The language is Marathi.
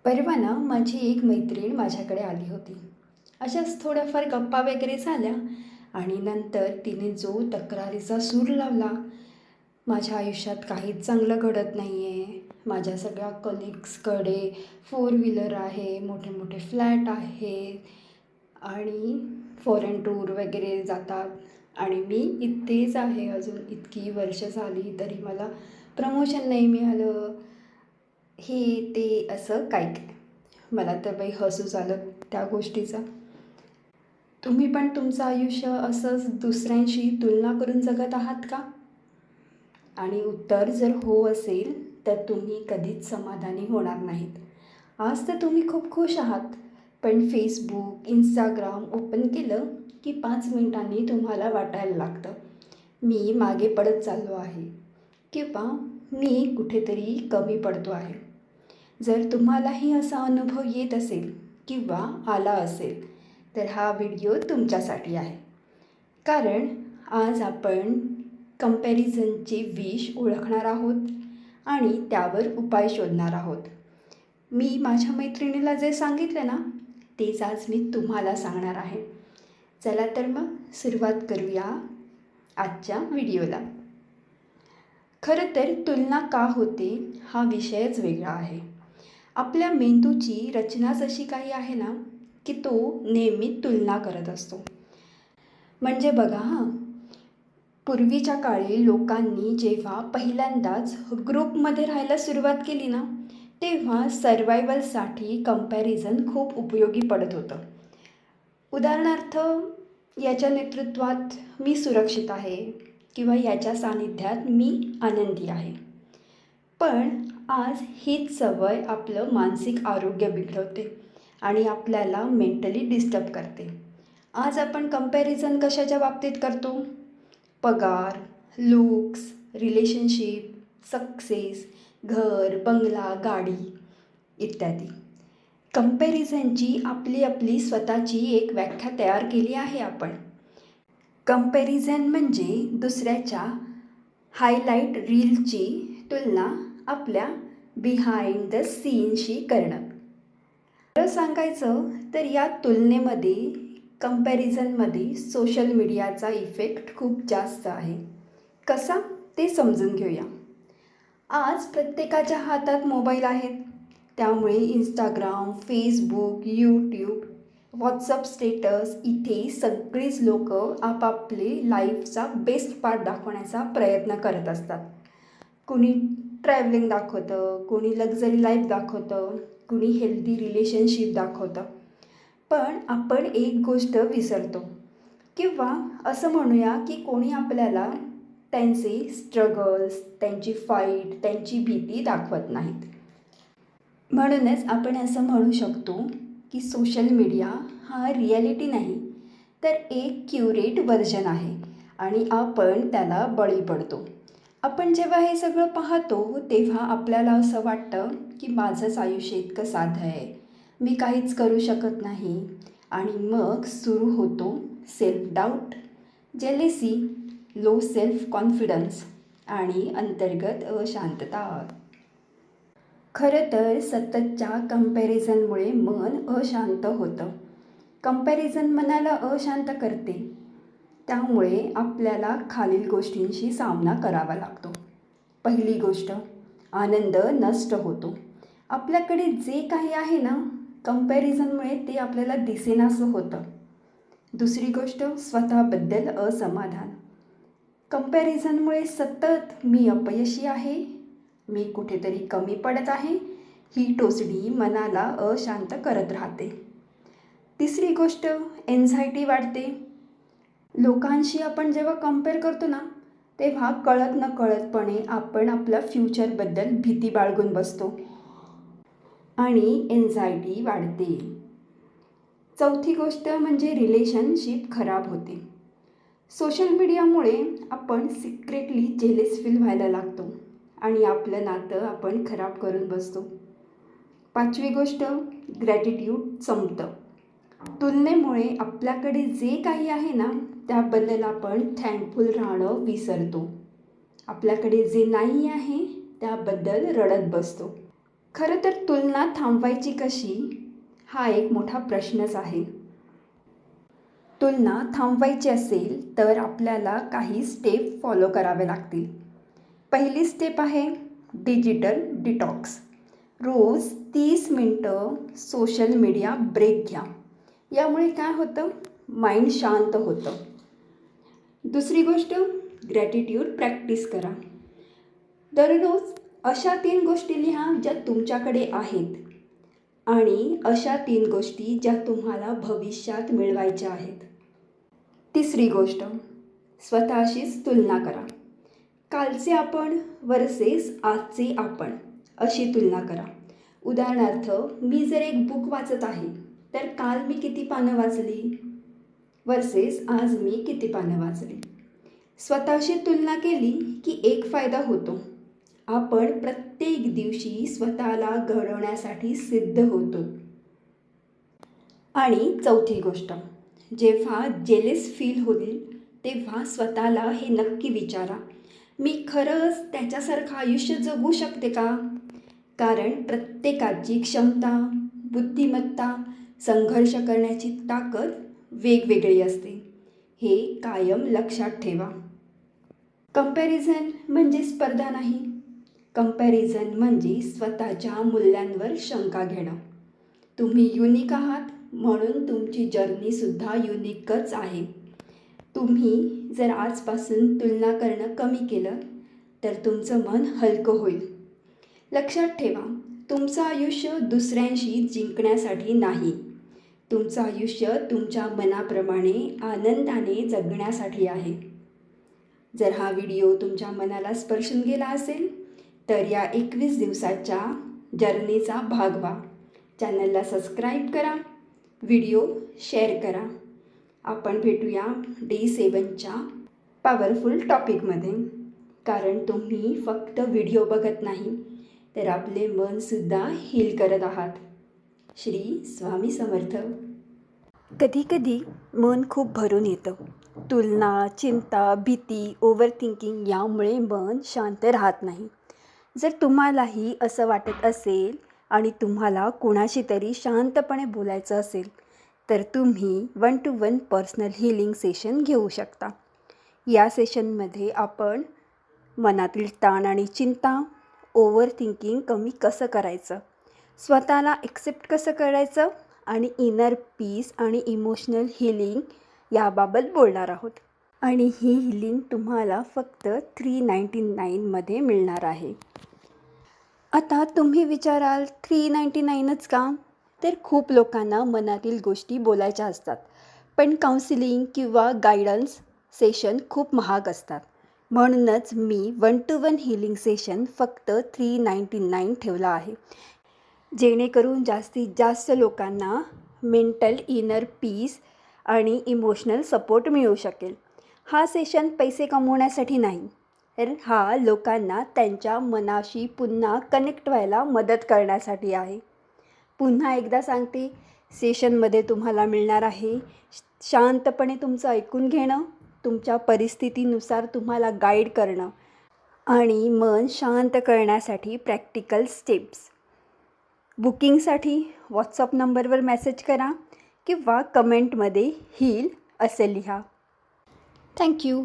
परवा ना माझी एक मैत्रीण माझ्याकडे आली होती. अशाच थोड्याफार गप्पा वगैरे झाल्या आणि नंतर तिने जो तक्रारीचा सूर लावला, माझ्या आयुष्यात काहीच चांगलं घडत नाही आहे. माझ्या सगळ्या कलिग्सकडे फोर व्हीलर आहे, मोठे मोठे फ्लॅट आहे आणि फॉरेन टूर वगैरे जातात आणि मी इथेच आहे. अजून इतकी वर्ष झाली तरी मला प्रमोशन नाही मिळालं. हे ते असं काय काय. मला तर बाई हसूच आलं त्या गोष्टीचा. तुम्ही पण तुमचं आयुष्य असंच दुसऱ्यांशी तुलना करून जगत आहात का? आणि उत्तर जर हो असेल तर तुम्ही कधीच समाधानी होणार नाहीत. आज तर तुम्ही खूप खुश आहात, पण फेसबुक, इंस्टाग्राम ओपन केलं की 5 मिनिटांनी तुम्हाला वाटायला लागतं, मी मागे पडत चाललो आहे किंवा मी कुठेतरी कमी पडतो आहे. जर तुम्हालाही असा अनुभव येत असेल किंवा आला असेल तर हा व्हिडिओ तुमच्यासाठी आहे. कारण आज आपण कंपॅरिझनचे विष ओळखणार आहोत आणि त्यावर उपाय शोधणार आहोत. मी माझ्या मैत्रिणीला जे सांगितलं ना, तेच आज मी तुम्हाला सांगणार आहे. चला तर मग सुरुवात करूया आजच्या व्हिडिओला. खरं तर तुलना का होते हा विषयच वेगळा आहे. आपल्या मेंदूची रचनाच अशी काही आहे ना, की तो नेहमी तुलना करत असतो. म्हणजे बघा पूर्वीच्या काळी लोकांनी जेव्हा पहिल्यांदाच ग्रुपमध्ये राहायला सुरुवात केली ना, तेव्हा सर्वायवलसाठी कंपॅरिझन खूप उपयोगी पडत होतं. उदाहरणार्थ, याच्या नेतृत्वात मी सुरक्षित आहे किंवा याच्या सानिध्यात मी आनंदी आहे. पण आज हीच सवय आपलं मानसिक आरोग्य बिघडवते आणि आपल्याला मेंटली डिस्टर्ब करते. आज आपण कंपॅरिझन कशाच्या बाबतीत करतो? पगार, लुक्स, रिलेशनशिप, सक्सेस, घर, बंगला, गाडी इत्यादी. कंपॅरिझनची आपली आपली स्वतःची एक व्याख्या तयार केली आहे आपण. कंपॅरिझन म्हणजे दुसऱ्याच्या हायलाईट रीलची तुलना आपल्या बिहाइंड द सीनशी करणं. खरं सांगायचं तर या तुलनेमध्ये, कंपॅरिझनमध्ये सोशल मीडियाचा इफेक्ट खूप जास्त आहे. कसा ते समजून घेऊया. आज प्रत्येकाच्या हातात मोबाईल आहेत, त्यामुळे Instagram, Facebook, YouTube, WhatsApp status इथे सगळीच लोक आपापले लाईफचा बेस्ट पार्ट दाखवण्याचा प्रयत्न करत असतात. कुणी ट्रॅव्हलिंग दाखवतं, कुणी लक्झरी लाईफ दाखवतं, कुणी हेल्दी रिलेशनशिप दाखवतं. पण आपण एक गोष्ट विसरतो किंवा असं म्हणूया की कोणी आपल्याला त्यांचे स्ट्रगल्स, त्यांची फाईट, त्यांची भीती दाखवत नाहीत. म्हणूनच आपण असं म्हणू शकतो की सोशल मीडिया हा रिॲलिटी नाही तर एक क्युरेट व्हर्जन आहे आणि आपण त्याला बळी पडतो. आपण जेव्हा हे सगळं पाहतो तेव्हा आपल्याला असं वाटतं की माझंच आयुष्य इतकं साधं आहे, मी काहीच करू शकत नाही आणि मग सुरू होतो self doubt, jealousy, low self confidence आणि अंतर्गत अशांतता. खरं तर सततच्या कंपॅरिझनमुळे मन अशांत होतं. कंपॅरिझन मनाला अशांत करते, त्यामुळे आपल्याला खालील गोष्टींशी सामना करावा लागतो. पहिली गोष्ट, आनंद नष्ट होतो. आपल्याकडे जे काही आहे ना, कंपॅरिझनमुळे ते आपल्याला दिसेनासं होतं. दुसरी गोष्ट, स्वतःबद्दल असमाधान. कंपॅरिझनमुळे सतत मी अपयशी आहे, मी कुठेतरी कमी पडत आहे, ही टोचडी मनाला अशांत करत राहते. तिसरी गोष्ट, एन्झायटी वाढते. लोकांशी आपण जेव्हा कंपेअर करतो ना, तेव्हा कळत नकळतपणे आपण आपल्या फ्युचरबद्दल भीती बाळगून बसतो आणि एन्झायटी वाढते. चौथी गोष्ट म्हणजे रिलेशनशिप खराब होते. सोशल मीडियामुळे आपण सिक्रेटली जेलेस फील व्हायला लागतो आणि आपलं नातं आपण खराब करून बसतो. पाचवी गोष्ट, ग्रॅटिट्यूड संपतं. तुलनेमुळे आपल्याकडे जे काही आहे ना, त्याबद्दल आपण थँकफुल राहणं विसरतो. आपल्याकडे जे नाही आहे त्याबद्दल रडत बसतो. खरं तर तुलना थांबवायची कशी हा एक मोठा प्रश्नच आहे. तुलना थांबवायची असेल तर आपल्याला काही स्टेप फॉलो करावे लागतील. पहिली स्टेप आहे डिजिटल डिटॉक्स. रोज 30 मिनटं सोशल मीडिया ब्रेक घ्या. यामुळे काय होतं, माइंड शांत होतं. दुसरी गोष्ट, ग्रॅटिट्यूड प्रॅक्टिस करा. दररोज अशा 3 गोष्टी लिहा ज्या तुमच्याकडे आहेत आणि अशा 3 गोष्टी ज्या तुम्हाला भविष्यात मिळवायच्या आहेत. तिसरी गोष्ट, स्वतःशीच तुलना करा. कालचे आपण वर्सेस आजचे आपण अशी तुलना करा. उदाहरणार्थ, मी जर एक बुक वाचत आहे तर काल मी किती पानं वाचली वर्सेस आज मी किती पानं वाचली. स्वतःशी तुलना केली की एक फायदा होतो, आपण प्रत्येक दिवशी स्वतःला घडवण्यासाठी सिद्ध होतो. आणि चौथी गोष्ट, जेव्हा जेलस फील होईल तेव्हा स्वतःला हे नक्की विचारा, मी खरंच त्याच्यासारखं आयुष्य जगू शकते का? कारण प्रत्येकाची क्षमता, बुद्धिमत्ता, संघर्ष करण्याची ताकद वेगवेगळी असते. हे कायम लक्षात ठेवा. कंपॅरिझन म्हणजे स्पर्धा नाही. कंपॅरिझन म्हणजे स्वतःच्या मूल्यांवर शंका घेणं. तुम्ही युनिक आहात म्हणून तुमची जर्नीसुद्धा युनिकच आहे. तुम्ही जर आजपासून तुलना करणं कमी केलं तर तुमचं मन हलकं होईल. लक्षात ठेवा, तुमचं आयुष्य दुसऱ्यांशी जिंकण्यासाठी नाही. तुमचं आयुष्य तुमच्या मनाप्रमाणे आनंदाने जगण्यासाठी आहे. जर हा व्हिडिओ तुमच्या मनाला स्पर्शून गेला असेल तर या 21 दिवसाच्या जर्नीचा भाग व्हा. चॅनलला सबस्क्राईब करा, व्हिडिओ शेअर करा. आपण भेटूया डे 7च्या पॉवरफुल टॉपिकमध्ये. कारण तुम्ही फक्त व्हिडिओ बघत नाही तर आपले मनसुद्धा हील करत आहात. श्री स्वामी समर्थ. कधीकधी मन खूप भरून येतं. तुलना, चिंता, भीती, ओव्हर थिंकिंग यामुळे मन शांत राहत नाही. जर तुम्हालाही असं वाटत असेल आणि तुम्हाला कोणाशी तरी शांतपणे बोलायचं असेल तर तुम्ही 1-to-1 पर्सनल हीलिंग सेशन घेऊ शकता. या सेशनमध्ये आपण मनातील ताण आणि चिंता, ओव्हर थिंकिंग कमी कसं करायचं, स्वतःला एक्सेप्ट कसं करायचं आणि इनर पीस आणि इमोशनल हीलिंग याबाबत बोलणार आहोत. आणि ही हीलिंग तुम्हाला फक्त 399मध्ये मिळणार आहे. आता तुम्ही विचाराल 399च का? तर खूप लोकांना मनातील गोष्टी बोलायच्या असतात, पण काउन्सिलिंग किंवा गायडन्स सेशन खूप महाग असतात. म्हणूनच मी 1-to-1 हीलिंग सेशन फक्त 399 ठेवला आहे, जेणेकरून जास्तीत जास्त लोकांना मेंटल इनर पीस आणि इमोशनल सपोर्ट मिळू शकेल. हा सेशन पैसे कमवण्यासाठी नाही, तर हा लोकांना त्यांच्या मनाशी पुन्हा कनेक्ट व्हायला मदत करण्यासाठी आहे. पुन्हा एकदा सांगते, सेशनमध्ये तुम्हाला मिळणार आहे शांतपणे तुमचं ऐकून घेणं, तुमच्या परिस्थितीनुसार तुम्हाला गाईड करणं आणि मन शांत करण्यासाठी प्रॅक्टिकल स्टेप्स. बुकिंगसाठी व्हॉट्सअप नंबरवर मेसेज करा किंवा कमेंटमध्ये हील असे लिहा. थँक्यू.